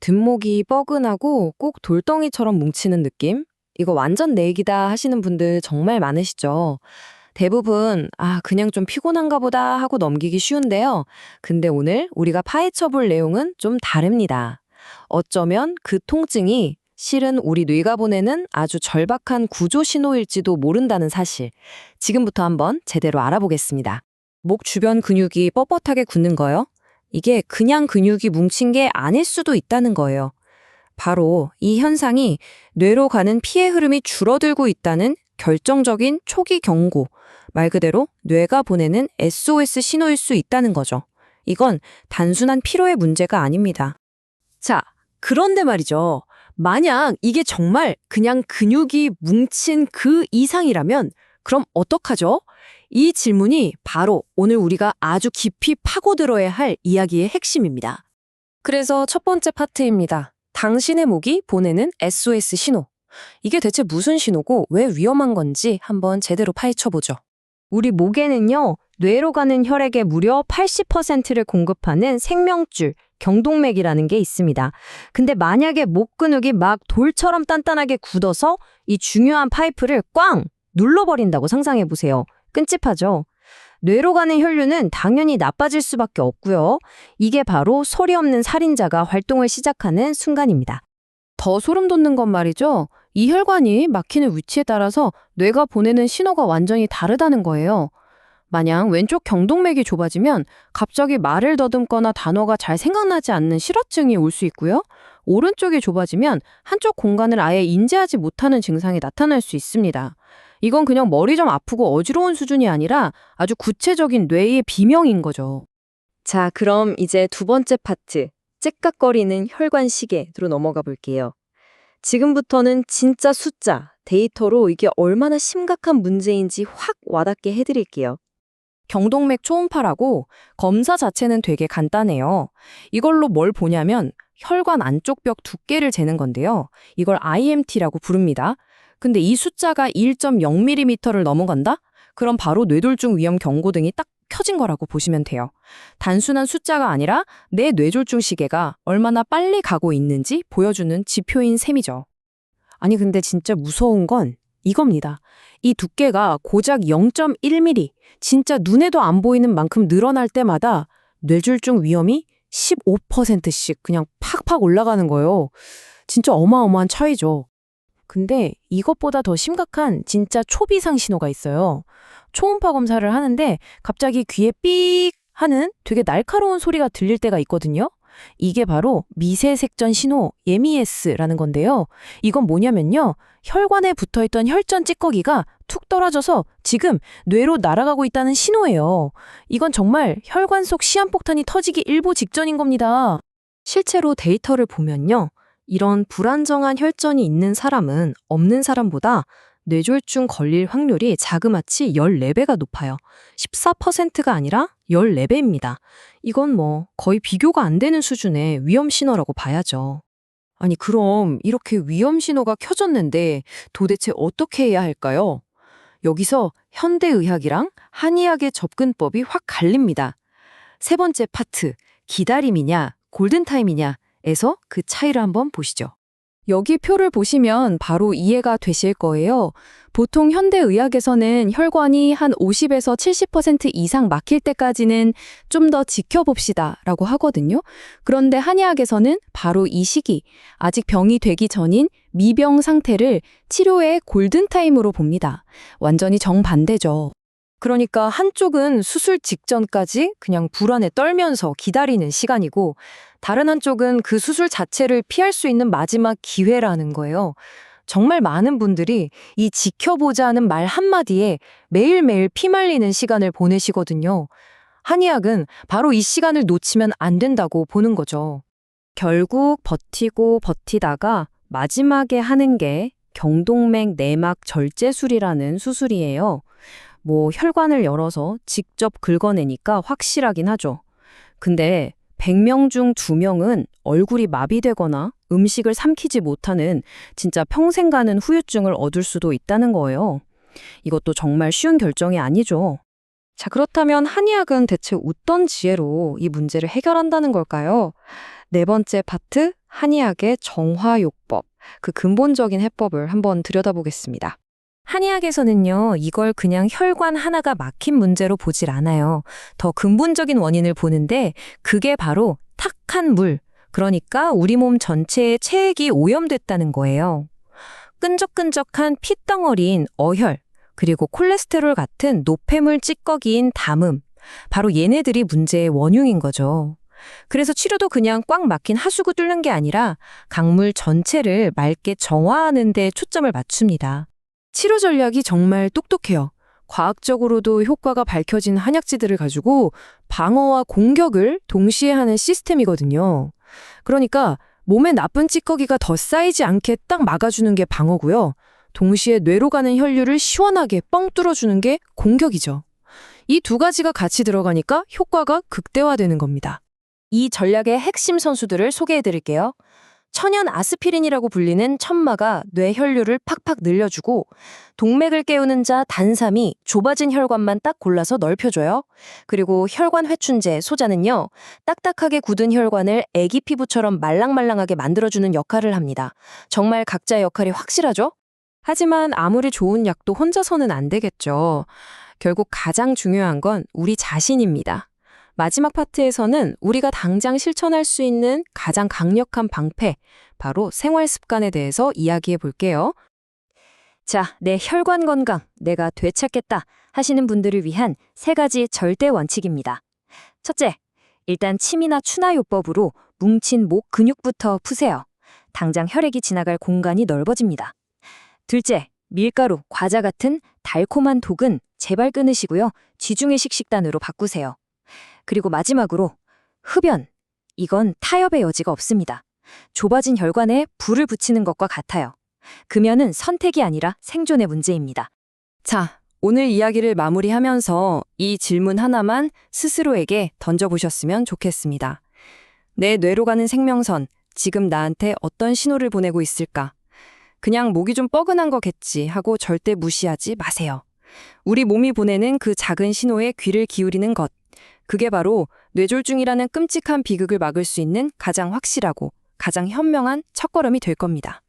뒷목이 뻐근하고 꼭 돌덩이처럼 뭉치는 느낌? 이거 완전 내 얘기다 하시는 분들 정말 많으시죠? 대부분, 그냥 좀 피곤한가 보다 하고 넘기기 쉬운데요. 근데 오늘 우리가 파헤쳐 볼 내용은 좀 다릅니다. 어쩌면 그 통증이 실은 우리 뇌가 보내는 아주 절박한 구조 신호일지도 모른다는 사실. 지금부터 한번 제대로 알아보겠습니다. 목 주변 근육이 뻣뻣하게 굳는 거요? 이게 그냥 근육이 뭉친 게 아닐 수도 있다는 거예요. 바로 이 현상이 뇌로 가는 피의 흐름이 줄어들고 있다는 결정적인 초기 경고, 말 그대로 뇌가 보내는 SOS 신호일 수 있다는 거죠. 이건 단순한 피로의 문제가 아닙니다. 자, 그런데 말이죠. 만약 이게 정말 그냥 근육이 뭉친 그 이상이라면 그럼 어떡하죠? 이 질문이 바로 오늘 우리가 아주 깊이 파고들어야 할 이야기의 핵심입니다. 그래서 첫 번째 파트입니다. 당신의 목이 보내는 SOS 신호. 이게 대체 무슨 신호고 왜 위험한 건지 한번 제대로 파헤쳐보죠. 우리 목에는요, 뇌로 가는 혈액의 무려 80%를 공급하는 생명줄, 경동맥이라는 게 있습니다. 근데 만약에 목 근육이 막 돌처럼 단단하게 굳어서 이 중요한 파이프를 꽝! 눌러버린다고 상상해보세요. 끔찍하죠? 뇌로 가는 혈류는 당연히 나빠질 수밖에 없고요. 이게 바로 소리 없는 살인자가 활동을 시작하는 순간입니다. 더 소름 돋는 건 말이죠. 이 혈관이 막히는 위치에 따라서 뇌가 보내는 신호가 완전히 다르다는 거예요. 마냥 왼쪽 경동맥이 좁아지면 갑자기 말을 더듬거나 단어가 잘 생각나지 않는 실어증이 올 수 있고요. 오른쪽이 좁아지면 한쪽 공간을 아예 인지하지 못하는 증상이 나타날 수 있습니다. 이건 그냥 머리 좀 아프고 어지러운 수준이 아니라 아주 구체적인 뇌의 비명인 거죠. 자, 그럼 이제 두 번째 파트, 째깍거리는 혈관 시계로 넘어가 볼게요. 지금부터는 진짜 숫자, 데이터로 이게 얼마나 심각한 문제인지 확 와닿게 해드릴게요. 경동맥 초음파라고 검사 자체는 되게 간단해요. 이걸로 뭘 보냐면 혈관 안쪽 벽 두께를 재는 건데요. 이걸 IMT라고 부릅니다. 근데 이 숫자가 1.0mm를 넘어간다? 그럼 바로 뇌졸중 위험 경고등이 딱 켜진 거라고 보시면 돼요. 단순한 숫자가 아니라 내 뇌졸중 시계가 얼마나 빨리 가고 있는지 보여주는 지표인 셈이죠. 아니 근데 진짜 무서운 건 이겁니다. 이 두께가 고작 0.1mm, 진짜 눈에도 안 보이는 만큼 늘어날 때마다 뇌졸중 위험이 15%씩 그냥 팍팍 올라가는 거예요. 진짜 어마어마한 차이죠. 근데 이것보다 더 심각한 진짜 초비상 신호가 있어요. 초음파 검사를 하는데 갑자기 귀에 삑 하는 되게 날카로운 소리가 들릴 때가 있거든요. 이게 바로 미세색전 신호, MES라는 건데요. 이건 뭐냐면요. 혈관에 붙어있던 혈전 찌꺼기가 툭 떨어져서 지금 뇌로 날아가고 있다는 신호예요. 이건 정말 혈관 속 시한폭탄이 터지기 일보 직전인 겁니다. 실제로 데이터를 보면요. 이런 불안정한 혈전이 있는 사람은 없는 사람보다 뇌졸중 걸릴 확률이 자그마치 14배가 높아요. 14%가 아니라 14배입니다. 이건 뭐 거의 비교가 안 되는 수준의 위험 신호라고 봐야죠. 아니 그럼 이렇게 위험 신호가 켜졌는데 도대체 어떻게 해야 할까요? 여기서 현대의학이랑 한의학의 접근법이 확 갈립니다. 세 번째 파트, 기다림이냐, 골든타임이냐에서 그 차이를 한번 보시죠. 여기 표를 보시면 바로 이해가 되실 거예요. 보통 현대의학에서는 혈관이 한 50에서 70% 이상 막힐 때까지는 좀 더 지켜봅시다 라고 하거든요. 그런데 한의학에서는 바로 이 시기, 아직 병이 되기 전인 미병 상태를 치료의 골든타임으로 봅니다. 완전히 정반대죠. 그러니까 한쪽은 수술 직전까지 그냥 불안에 떨면서 기다리는 시간이고 다른 한쪽은 그 수술 자체를 피할 수 있는 마지막 기회라는 거예요. 정말 많은 분들이 이 지켜보자는 말 한마디에 매일매일 피말리는 시간을 보내시거든요. 한의학은 바로 이 시간을 놓치면 안 된다고 보는 거죠. 결국 버티고 버티다가 마지막에 하는 게 경동맥 내막 절제술이라는 수술이에요. 뭐 혈관을 열어서 직접 긁어내니까 확실하긴 하죠. 근데 100명 중 2명은 얼굴이 마비되거나 음식을 삼키지 못하는 진짜 평생 가는 후유증을 얻을 수도 있다는 거예요. 이것도 정말 쉬운 결정이 아니죠. 자, 그렇다면 한의학은 대체 어떤 지혜로 이 문제를 해결한다는 걸까요? 네 번째 파트, 한의학의 정화요법, 그 근본적인 해법을 한번 들여다보겠습니다. 한의학에서는요, 이걸 그냥 혈관 하나가 막힌 문제로 보질 않아요. 더 근본적인 원인을 보는데 그게 바로 탁한 물, 그러니까 우리 몸 전체의 체액이 오염됐다는 거예요. 끈적끈적한 핏덩어리인 어혈, 그리고 콜레스테롤 같은 노폐물 찌꺼기인 담음, 바로 얘네들이 문제의 원흉인 거죠. 그래서 치료도 그냥 꽉 막힌 하수구 뚫는 게 아니라 강물 전체를 맑게 정화하는 데 초점을 맞춥니다. 치료 전략이 정말 똑똑해요. 과학적으로도 효과가 밝혀진 한약재들을 가지고 방어와 공격을 동시에 하는 시스템이거든요. 그러니까 몸에 나쁜 찌꺼기가 더 쌓이지 않게 딱 막아주는 게 방어고요. 동시에 뇌로 가는 혈류를 시원하게 뻥 뚫어주는 게 공격이죠. 이 두 가지가 같이 들어가니까 효과가 극대화되는 겁니다. 이 전략의 핵심 선수들을 소개해 드릴게요. 천연 아스피린이라고 불리는 천마가 뇌 혈류를 팍팍 늘려주고, 동맥을 깨우는 자 단삼이 좁아진 혈관만 딱 골라서 넓혀줘요. 그리고 혈관 회춘제 소자는요, 딱딱하게 굳은 혈관을 애기 피부처럼 말랑말랑하게 만들어주는 역할을 합니다. 정말 각자의 역할이 확실하죠? 하지만 아무리 좋은 약도 혼자서는 안 되겠죠. 결국 가장 중요한 건 우리 자신입니다. 마지막 파트에서는 우리가 당장 실천할 수 있는 가장 강력한 방패, 바로 생활 습관에 대해서 이야기해 볼게요. 자, 내 혈관 건강, 내가 되찾겠다 하시는 분들을 위한 3가지 절대 원칙입니다. 첫째, 일단 침이나 추나요법으로 뭉친 목 근육부터 푸세요. 당장 혈액이 지나갈 공간이 넓어집니다. 둘째, 밀가루, 과자 같은 달콤한 독은 제발 끊으시고요. 지중해식 식단으로 바꾸세요. 그리고 마지막으로 흡연. 이건 타협의 여지가 없습니다. 좁아진 혈관에 불을 붙이는 것과 같아요. 금연은 선택이 아니라 생존의 문제입니다. 자, 오늘 이야기를 마무리하면서 이 질문 하나만 스스로에게 던져보셨으면 좋겠습니다. 내 뇌로 가는 생명선, 지금 나한테 어떤 신호를 보내고 있을까? 그냥 목이 좀 뻐근한 거겠지 하고 절대 무시하지 마세요. 우리 몸이 보내는 그 작은 신호에 귀를 기울이는 것. 그게 바로 뇌졸중이라는 끔찍한 비극을 막을 수 있는 가장 확실하고 가장 현명한 첫걸음이 될 겁니다.